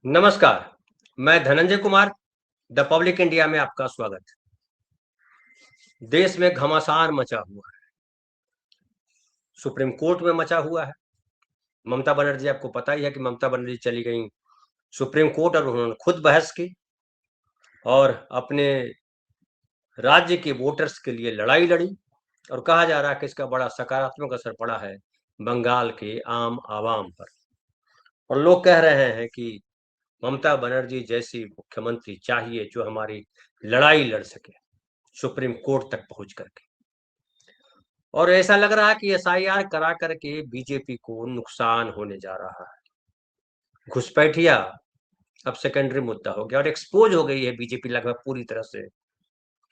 नमस्कार, मैं Dhananjay Kumar, the public India में आपका स्वागत। देश में घमासान मचा हुआ है, सुप्रीम कोर्ट में मचा हुआ है। ममता बनर्जी, आपको पता ही है कि ममता बनर्जी चली गई सुप्रीम कोर्ट और उन्होंने खुद बहस की और अपने राज्य के वोटर्स के लिए लड़ाई लड़ी और कहा जा रहा है कि इसका बड़ा सकारात्मक असर पड़ा है बंगाल के आम आवाम पर। और लोग कह रहे हैं कि ममता बनर्जी जैसी मुख्यमंत्री चाहिए जो हमारी लड़ाई लड़ सके सुप्रीम कोर्ट तक पहुंच करके। और ऐसा लग रहा है कि एसआईआर करा करके बीजेपी को नुकसान होने जा रहा है। घुसपैठिया अब सेकेंडरी मुद्दा हो गया और एक्सपोज हो गई है बीजेपी लगभग पूरी तरह से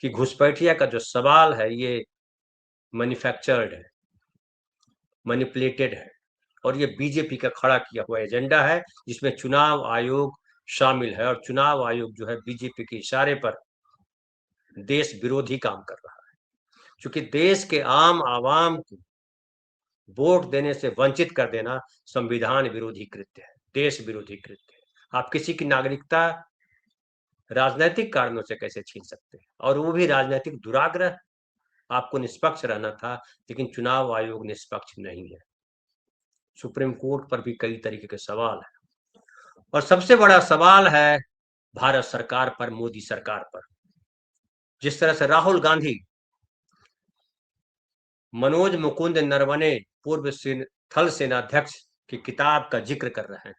कि घुसपैठिया का जो सवाल है ये मैन्युफैक्चर्ड है, मैनिपुलेटेड है और ये बीजेपी का खड़ा किया हुआ एजेंडा है जिसमें चुनाव आयोग शामिल है और चुनाव आयोग जो है बीजेपी के इशारे पर देश विरोधी काम कर रहा है, क्योंकि देश के आम आवाम को वोट देने से वंचित कर देना संविधान विरोधी कृत्य है, देश विरोधी कृत्य है। आप किसी की नागरिकता राजनीतिक कारणों से कैसे छीन सकते हैं, और वो भी राजनीतिक दुराग्रह। आपको निष्पक्ष रहना था, लेकिन चुनाव आयोग निष्पक्ष नहीं है। सुप्रीम कोर्ट पर भी कई तरीके के सवाल है और सबसे बड़ा सवाल है भारत सरकार पर, मोदी सरकार पर। जिस तरह से राहुल गांधी मनोज मुकुंद नरवणे, पूर्व थल सेनाध्यक्ष की किताब का जिक्र कर रहे हैं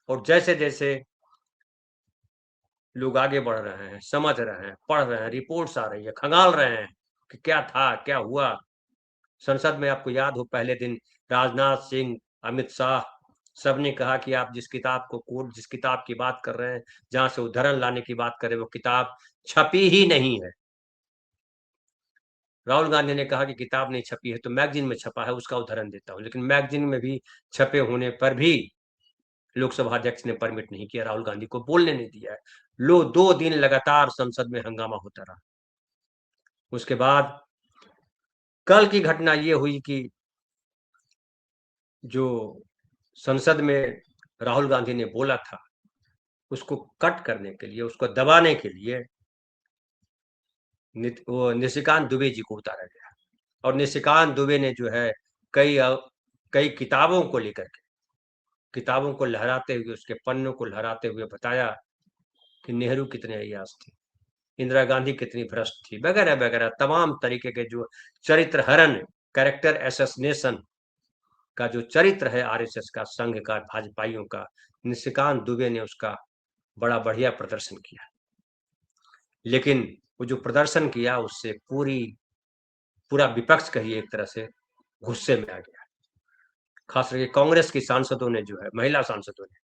और जैसे जैसे लोग आगे बढ़ रहे हैं, समझ रहे हैं, पढ़ रहे हैं, रिपोर्ट्स आ रही है, खंगाल रहे हैं कि क्या था, क्या हुआ। संसद में आपको याद हो पहले दिन राजनाथ सिंह, अमित शाह सबने कहा कि आप जिस किताब को कोर्ट, जिस किताब की बात कर रहे हैं, जहां से उद्धरण लाने की बात कर रहे हैं, वो किताब छपी ही नहीं है। राहुल गांधी ने कहा कि किताब नहीं छपी है तो मैगजीन में छपा है, उसका उदाहरण देता हूं, लेकिन मैगजीन में भी छपे होने पर भी लोकसभा अध्यक्ष ने परमिट नहीं किया, राहुल गांधी को बोलने नहीं दिया है। लो 2 दिन लगातार संसद में हंगामा होता रहा। उसके बाद कल की घटना ये हुई कि जो संसद में राहुल गांधी ने बोला था उसको कट करने के लिए, उसको दबाने के लिए वो निशिकांत दुबे जी को उतारा गया और निशिकांत दुबे ने जो है कई कई किताबों को लेकर के, किताबों को लहराते हुए, उसके पन्नों को लहराते हुए बताया कि नेहरू कितने अय्याश थे, इंदिरा गांधी कितनी भ्रष्ट थी, वगैरह वगैरह तमाम तरीके के जो चरित्र हरण, कैरेक्टर एसेसिनेशन का जो चरित्र है आरएसएस का, संघ का, भाजपाइयों का, निशिकांत दुबे ने उसका बड़ा बढ़िया प्रदर्शन किया। लेकिन वो जो प्रदर्शन किया उससे पूरा विपक्ष कहिए एक तरह से गुस्से में आ गया। खास करके कांग्रेस की सांसदों ने जो है, महिला सांसदों ने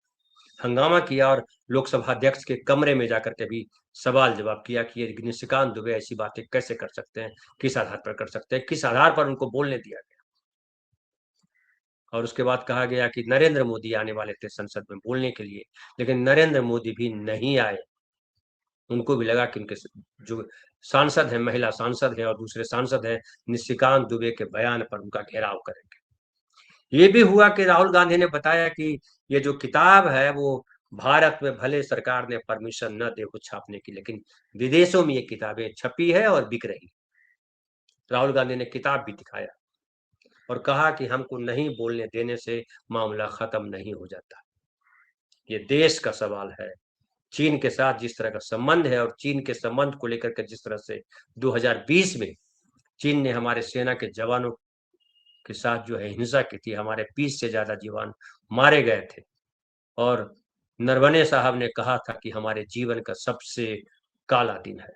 हंगामा किया और लोकसभा अध्यक्ष के कमरे में जाकर के भी सवाल जवाब किया कि ये निशिकांत दुबे ऐसी बातें कैसे कर सकते हैं, किस आधार पर कर सकते हैं, किस आधार पर उनको बोलने दिया गया। और उसके बाद कहा गया कि नरेंद्र मोदी आने वाले थे संसद में बोलने के लिए, लेकिन नरेंद्र मोदी भी नहीं आए। उनको भी लगा कि उनके जो सांसद है, महिला सांसद है और दूसरे सांसद है, निशिकांत दुबे के बयान पर उनका घेराव करेंगे। ये भी हुआ कि राहुल गांधी ने बताया कि ये जो किताब है वो भारत में भले सरकार ने परमिशन न दे हो छापने की, लेकिन विदेशों में ये किताबें छपी है और बिक रही। राहुल गांधी ने किताब भी दिखाया और कहा कि हमको नहीं बोलने देने से मामला खत्म नहीं हो जाता। ये देश का सवाल है। चीन के साथ जिस तरह का संबंध है और चीन के संबंध को लेकर के जिस तरह से 2020 में चीन ने हमारे सेना के जवानों के साथ जो है हिंसा की थी, हमारे 20 से ज्यादा जवान मारे गए थे और नरवणे साहब ने कहा था कि हमारे जीवन का सबसे काला दिन है,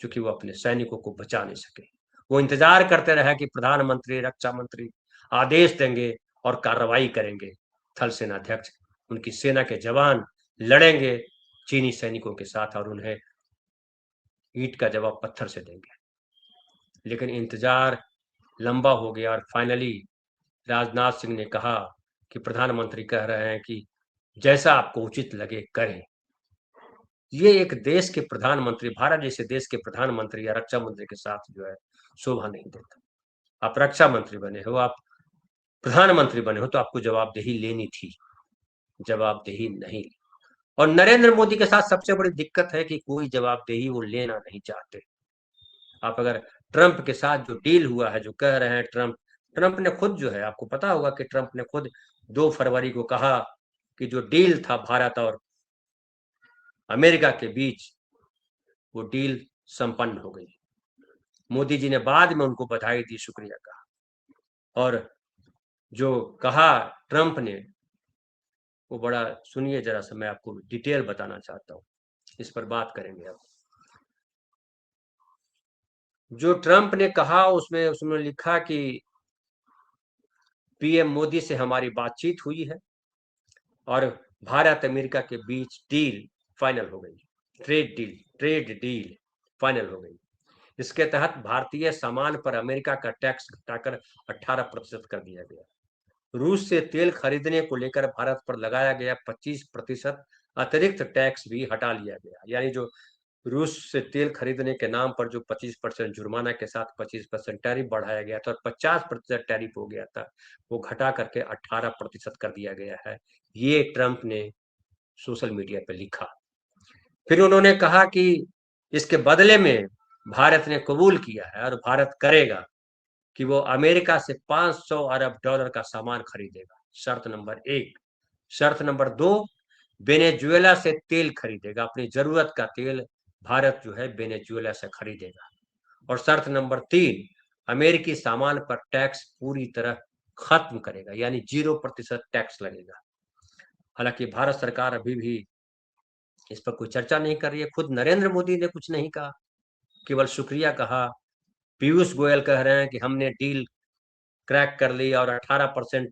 क्योंकि वो अपने सैनिकों को बचा नहीं सके। वो इंतजार करते रहे कि प्रधानमंत्री, रक्षा मंत्री आदेश देंगे और कार्रवाई करेंगे। थल सेनाध्यक्ष, उनकी सेना के जवान लड़ेंगे चीनी सैनिकों के साथ और उन्हें ईंट का जवाब पत्थर से देंगे। लेकिन इंतजार लंबा हो गया और फाइनली राजनाथ सिंह ने कहा कि प्रधानमंत्री कह रहे हैं कि जैसा आपको उचित लगे करें। ये एक देश के प्रधानमंत्री, भारत जैसे देश के प्रधानमंत्री या रक्षा मंत्री के साथ जो है शोभा नहीं देता। आप रक्षा मंत्री बने हो, आप प्रधानमंत्री बने हो तो आपको जवाबदेही लेनी थी। जवाबदेही नहीं ली। और नरेंद्र मोदी के साथ सबसे बड़ी दिक्कत है कि कोई जवाबदेही वो लेना नहीं चाहते। आप अगर ट्रंप के साथ जो डील हुआ है, जो कह रहे हैं ट्रंप ट्रंप ने खुद जो है, आपको पता होगा कि ट्रंप ने खुद 2 फरवरी को कहा कि जो डील था भारत और अमेरिका के बीच, वो डील संपन्न हो गई। मोदी जी ने बाद में उनको बधाई दी, शुक्रिया कहा। और जो कहा ट्रंप ने, वो बड़ा, सुनिए जरा सा, मैं आपको डिटेल बताना चाहता हूँ, इस पर बात करेंगे अब। जो ट्रंप ने कहा उसमें उसने लिखा कि पीएम मोदी से हमारी बातचीत हुई है और भारत अमेरिका के बीच डील फाइनल हो गई। ट्रेड डील फाइनल हो गई। इसके तहत भारतीय सामान पर अमेरिका का टैक्स घटाकर 18% कर दिया गया। रूस से तेल खरीदने को लेकर भारत पर लगाया गया 25% अतिरिक्त टैक्स भी हटा लिया गया। यानी जो रूस से तेल खरीदने के नाम पर जो 25% जुर्माना के साथ 25% टैरिफ बढ़ाया गया था और 50% टैरिफ हो गया था, वो घटा करके 18% कर दिया गया है। ये ट्रंप ने सोशल मीडिया पे लिखा। फिर उन्होंने कहा कि इसके बदले में भारत ने कबूल किया है और भारत करेगा कि वो अमेरिका से 500 अरब डॉलर का सामान खरीदेगा। शर्त नंबर 1। शर्त नंबर 2, वेनेजुएला से तेल खरीदेगा, अपनी जरूरत का तेल भारत जो है वेनेजुएला से खरीदेगा। और शर्त नंबर 3, अमेरिकी सामान पर टैक्स पूरी तरह खत्म करेगा, यानी 0% टैक्स लगेगा। हालांकि भारत सरकार अभी भी इस पर कोई चर्चा नहीं कर रही है। खुद नरेंद्र मोदी ने कुछ नहीं कहा, केवल शुक्रिया कहा। पीयूष गोयल कह रहे हैं कि हमने डील क्रैक कर ली और 18%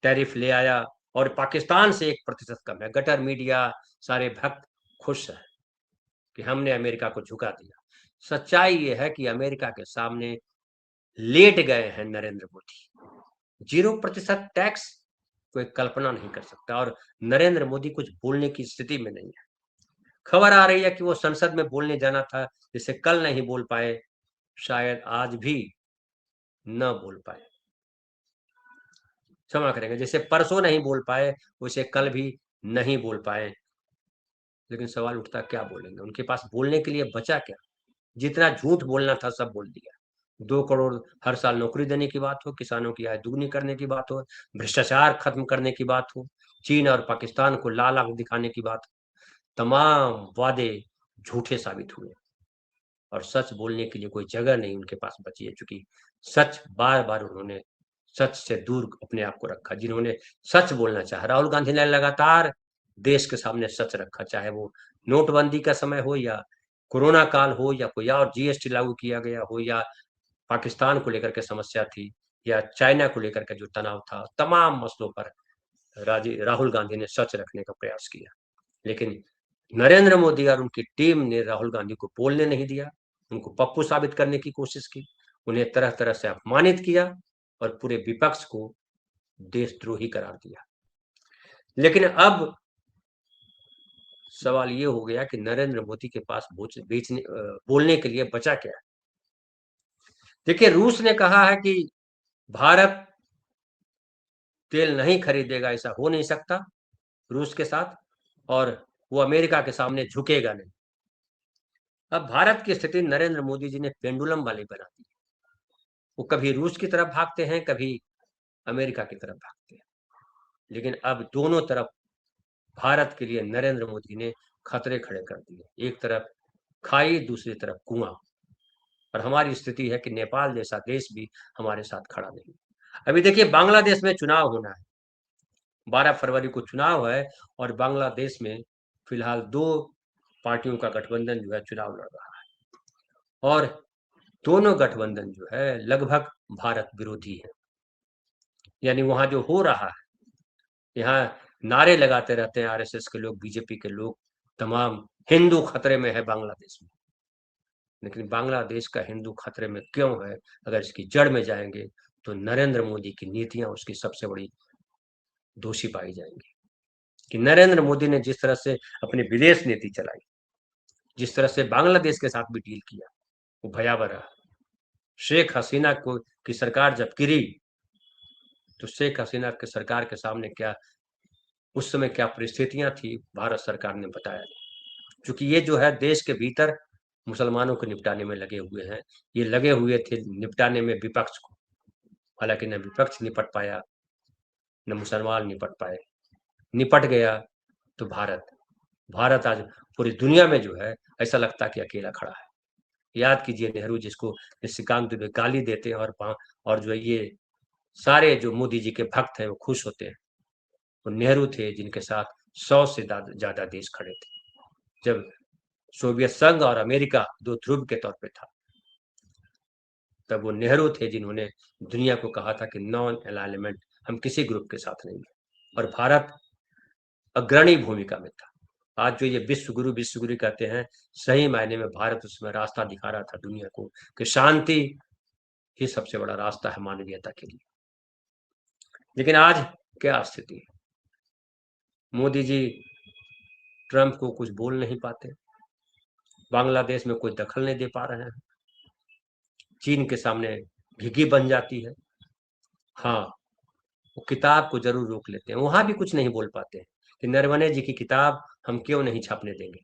टैरिफ ले आया और पाकिस्तान से 1% कम है। गटर मीडिया, सारे भक्त खुश हैं कि हमने अमेरिका को झुका दिया। सच्चाई ये है कि अमेरिका के सामने लेट गए हैं नरेंद्र मोदी। 0% टैक्स कोई कल्पना नहीं कर सकता और नरेंद्र मोदी कुछ बोलने की स्थिति में नहीं है। खबर आ रही है कि वो संसद में बोलने जाना था, जिसे कल नहीं बोल पाए, शायद आज भी न बोल पाए। क्षमा करेंगे, जैसे परसों नहीं बोल पाए उसे कल भी नहीं बोल पाए। लेकिन सवाल उठता क्या बोलेंगे, उनके पास बोलने के लिए बचा क्या? जितना झूठ बोलना था सब बोल दिया। 2 करोड़ हर साल नौकरी देने की बात हो, किसानों की आय दुगनी करने की बात हो, भ्रष्टाचार खत्म करने की बात हो, चीन और पाकिस्तान को लाल आंख दिखाने की बात हो, तमाम वादे झूठे साबित हुए और सच बोलने के लिए कोई जगह नहीं उनके पास बची है। चूंकि सच बार बार उन्होंने सच से दूर अपने आप को रखा। जिन्होंने सच बोलना चाहा, राहुल गांधी ने लगातार देश के सामने सच रखा, चाहे वो नोटबंदी का समय हो या कोरोना काल हो या कोई और जीएसटी लागू किया गया हो या पाकिस्तान को लेकर के समस्या थी या चाइना को लेकर के जो तनाव था, तमाम मसलों पर राहुल गांधी ने सच रखने का प्रयास किया। लेकिन नरेंद्र मोदी और उनकी टीम ने राहुल गांधी को बोलने नहीं दिया, उनको पप्पू साबित करने की कोशिश की, उन्हें तरह तरह से अपमानित किया और पूरे विपक्ष को देशद्रोही करार दिया। लेकिन अब सवाल ये हो गया कि नरेंद्र मोदी के पास बोलने के लिए बचा क्या है? देखिए, रूस ने कहा है कि भारत तेल नहीं खरीदेगा, ऐसा हो नहीं सकता रूस के साथ, और वो अमेरिका के सामने झुकेगा नहीं। अब भारत की स्थिति नरेंद्र मोदी जी ने पेंडुलम वाली बना दी। वो कभी रूस की तरफ भागते हैं, कभी अमेरिका की तरफ भागते हैं। लेकिन अब दोनों तरफ भारत के लिए नरेंद्र मोदी ने खतरे खड़े कर दिए। एक तरफ खाई, दूसरी तरफ कुआं। और हमारी स्थिति है कि नेपाल जैसा देश भी हमारे साथ खड़ा नहीं। अभी देखिए, बांग्लादेश में चुनाव होना है, 12 फरवरी को चुनाव है और बांग्लादेश में फिलहाल 2 पार्टियों का गठबंधन जो है चुनाव लड़ रहा है और दोनों गठबंधन जो है लगभग भारत विरोधी है। यानी वहां जो हो रहा है, यहाँ नारे लगाते रहते हैं आरएसएस के लोग, बीजेपी के लोग, तमाम हिंदू खतरे में है बांग्लादेश में। लेकिन बांग्लादेश का हिंदू खतरे में क्यों है? अगर इसकी जड़ में जाएंगे तो नरेंद्र मोदी की नीतियां उसकी सबसे बड़ी दोषी पाई जाएंगी। कि नरेंद्र मोदी ने जिस तरह से अपनी विदेश नीति चलाई, जिस तरह से बांग्लादेश के साथ भी डील किया, वो भयावह रहा। शेख हसीना को की सरकार जब गिरी तो शेख हसीना के सरकार के सामने क्या उस समय क्या परिस्थितियां थी भारत सरकार ने बताया। क्योंकि ये जो है देश के भीतर मुसलमानों को निपटाने में लगे हुए हैं, ये लगे हुए थे निपटाने में विपक्ष को। हालांकि न विपक्ष निपट पाया, न मुसलमान निपट पाए। निपट गया तो भारत। भारत आज पूरी दुनिया में जो है ऐसा लगता कि अकेला खड़ा है। याद कीजिए नेहरू जिसको निशिकांत दुबे गाली देते हैं, और जो है ये सारे जो मोदी जी के भक्त हैं वो खुश होते हैं। वो नेहरू थे जिनके साथ 100 से ज्यादा देश खड़े थे। जब सोवियत संघ और अमेरिका दो ध्रुव के तौर पे था, तब वो नेहरू थे जिन्होंने दुनिया को कहा था कि नॉन अलाइनमेंट, हम किसी ग्रुप के साथ नहीं है। और भारत अग्रणी भूमिका में था। आज जो ये विश्व गुरु कहते हैं, सही मायने में भारत उसमें रास्ता दिखा रहा था दुनिया को कि शांति ही सबसे बड़ा रास्ता है मानवीयता के लिए। लेकिन आज क्या स्थिति है? मोदी जी ट्रंप को कुछ बोल नहीं पाते, बांग्लादेश में कोई दखल नहीं दे पा रहे हैं, चीन के सामने घिघी बन जाती है। हाँ, वो किताब को जरूर रोक लेते हैं, वहां भी कुछ नहीं बोल पाते हैं कि नरवणे जी की किताब हम क्यों नहीं छापने देंगे।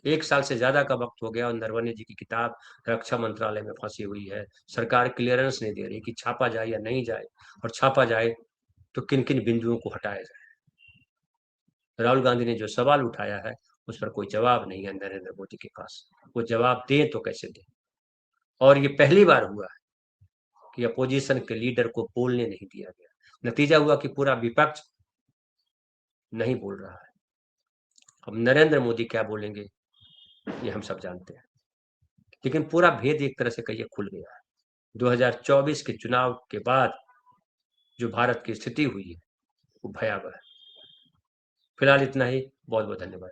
1 साल से ज्यादा का वक्त हो गया और नरवणे जी की किताब रक्षा मंत्रालय में फंसी हुई है। सरकार क्लियरेंस नहीं दे रही कि छापा जाए या नहीं जाए, और छापा जाए तो किन किन बिंदुओं को हटाया जाए। राहुल गांधी ने जो सवाल उठाया है उस पर कोई जवाब नहीं है नरेंद्र मोदी के पास। वो जवाब दें तो कैसे दें। और ये पहली बार हुआ है कि अपोजिशन के लीडर को बोलने नहीं दिया गया। नतीजा हुआ कि पूरा विपक्ष नहीं बोल रहा है। अब नरेंद्र मोदी क्या बोलेंगे ये हम सब जानते हैं, लेकिन पूरा भेद एक तरह से कहिए खुल गया है। 2024 के चुनाव के बाद जो भारत की स्थिति हुई है वो भयावह है। फिलहाल इतना ही। बहुत बहुत धन्यवाद।